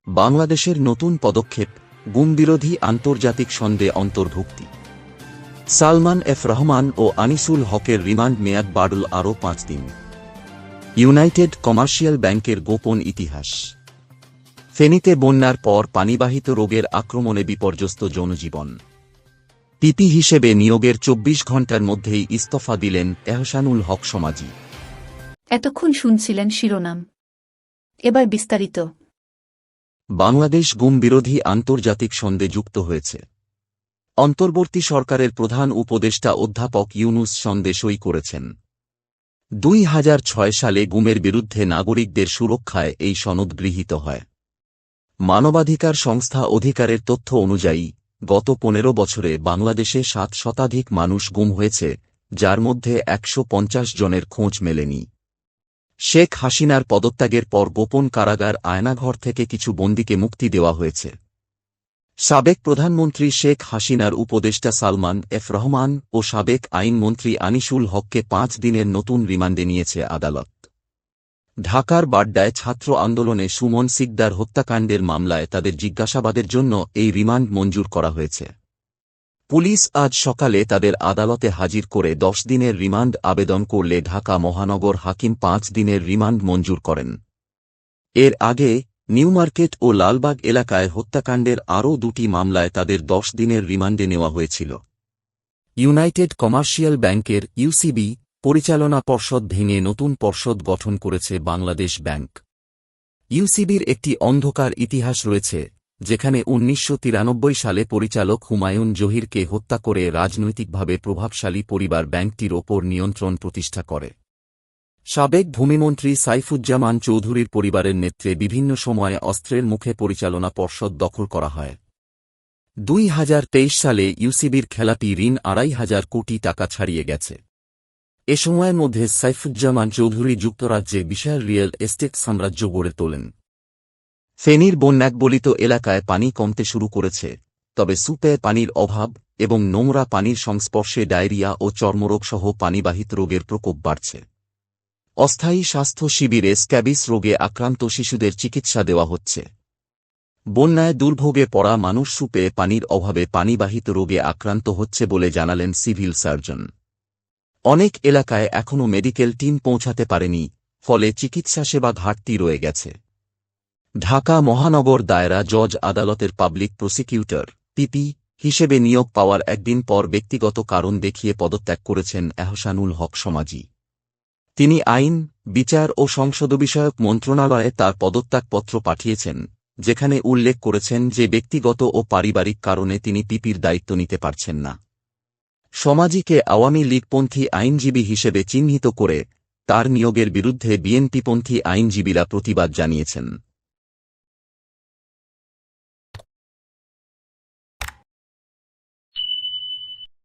বাংলাদেশের নতুন পদক্ষেপ, গুমবিরোধী আন্তর্জাতিক সনদে অন্তর্ভুক্তি। সালমান এফ রহমান ও আনিসুল হকের রিমান্ড মেয়াদ বাড়ল আরও 5 দিন। ইউনাইটেড কমার্শিয়াল ব্যাংকের গোপন ইতিহাস। ফেনীতে বন্যার পর পানিবাহিত রোগের আক্রমণে বিপর্যস্ত জনজীবন। পিপি হিসেবে নিয়োগের 24 ঘণ্টার মধ্যেই ইস্তফা দিলেন এহসানুল হক সমাজি। এতক্ষণ শুনছিলেন শিরোনাম, এবার বিস্তারিত। বাংলাদেশ গুমবিরোধী আন্তর্জাতিক সনদে যুক্ত হয়েছে। অন্তর্বর্তী সরকারের প্রধান উপদেষ্টা অধ্যাপক ইউনুস সনদে সই করেছেন। 2006 সালে গুমের বিরুদ্ধে নাগরিকদের সুরক্ষায় এই সনদ গৃহীত হয়। মানবাধিকার সংস্থা অধিকারের তথ্য অনুযায়ী গত 15 বছরে বাংলাদেশে 7 শতাধিক মানুষ গুম হয়েছে, যার মধ্যে 150 জনের খোঁজ মেলেনি। শেখ হাসিনার পদত্যাগের পর গোপন কারাগার আয়নাঘর থেকে কিছু বন্দীকে মুক্তি দেওয়া হয়েছে। সাবেক প্রধানমন্ত্রী শেখ হাসিনার উপদেষ্টা সালমান এফ রহমান ও সাবেক আইনমন্ত্রী আনিসুল হককে 5 দিনের নতুন রিমান্ডে নিয়েছে আদালত। ঢাকার বাড্ডায় ছাত্র আন্দোলনে সুমন সিকদার হত্যাকাণ্ডের মামলায় তাদের জিজ্ঞাসাবাদের জন্য এই রিমান্ড মঞ্জুর করা হয়েছে। পুলিশ আজ সকালে তাদের আদালতে হাজির করে 10 দিনের রিমান্ড আবেদন করলে ঢাকা মহানগর হাকিম 5 দিনের রিমান্ড মঞ্জুর করেন। এর আগে নিউমার্কেট ও লালবাগ এলাকায় হত্যাকাণ্ডের আরও 2টি মামলায় তাদের 10 দিনের রিমান্ডে নেওয়া হয়েছিল। ইউনাইটেড কমার্শিয়াল ব্যাংকের ইউসিবি পরিচালনা পর্ষদ ভেঙে নতুন পর্ষদ গঠন করেছে বাংলাদেশ ব্যাংক। ইউসিবির একটি অন্ধকার ইতিহাস রয়েছে, যেখানে 1993 সালে পরিচালক হুমায়ুন জহিরকে হত্যা করে রাজনৈতিকভাবে প্রভাবশালী পরিবার ব্যাংকটির ওপর নিয়ন্ত্রণ প্রতিষ্ঠা করে। সাবেক ভূমিমন্ত্রী সাইফুজ্জামান চৌধুরীর পরিবারের নেতৃত্বে বিভিন্ন সময়ে অস্ত্রের মুখে পরিচালনা পর্ষদ দখল করা হয়। 2023 সালে ইউসিবির খেলাপি ঋণ 2,500 কোটি টাকা ছাড়িয়ে গেছে। এ সময়ের মধ্যে সাইফুজ্জামান চৌধুরী যুক্তরাজ্যে বিশাল রিয়েল এস্টেট সাম্রাজ্য গড়ে তোলেন। ফেনীর বন্যাকবলিত এলাকায় পানি কমতে শুরু করেছে, তবে সুপে পানির অভাব এবং নোংরা পানির সংস্পর্শে ডায়রিয়া ও চর্মরোগ সহ পানিবাহিত রোগের প্রকোপ বাড়ছে। অস্থায়ী স্বাস্থ্য শিবিরে স্ক্যাবিস রোগে আক্রান্ত শিশুদের চিকিৎসা দেওয়া হচ্ছে। বন্যায় দুর্ভোগে পড়া মানুষ সুপে পানির অভাবে পানিবাহিত রোগে আক্রান্ত হচ্ছে বলে জানালেন সিভিল সার্জন। অনেক এলাকায় এখনও মেডিকেল টিম পৌঁছাতে পারেনি, ফলে চিকিৎসা সেবা ঘাটতি রয়ে গেছে। ঢাকা মহানগর দায়রা জজ আদালতের পাবলিক প্রসিকিউটর পিপি হিসেবে নিয়োগ পাওয়ার একদিন পর ব্যক্তিগত কারণ দেখিয়ে পদত্যাগ করেছেন এহসানুল হক সমাজি। তিনি আইন, বিচার ও সংসদ বিষয়ক মন্ত্রণালয়ে তার পদত্যাগপত্র পাঠিয়েছেন, যেখানে উল্লেখ করেছেন যে ব্যক্তিগত ও পারিবারিক কারণে তিনি পিপির দায়িত্ব নিতে পারছেন না। সমাজিকে আওয়ামী লীগপন্থী আইনজীবী হিসেবে চিহ্নিত করে তার নিয়োগের বিরুদ্ধে বিএনপিপন্থী আইনজীবীরা প্রতিবাদ জানিয়েছেন।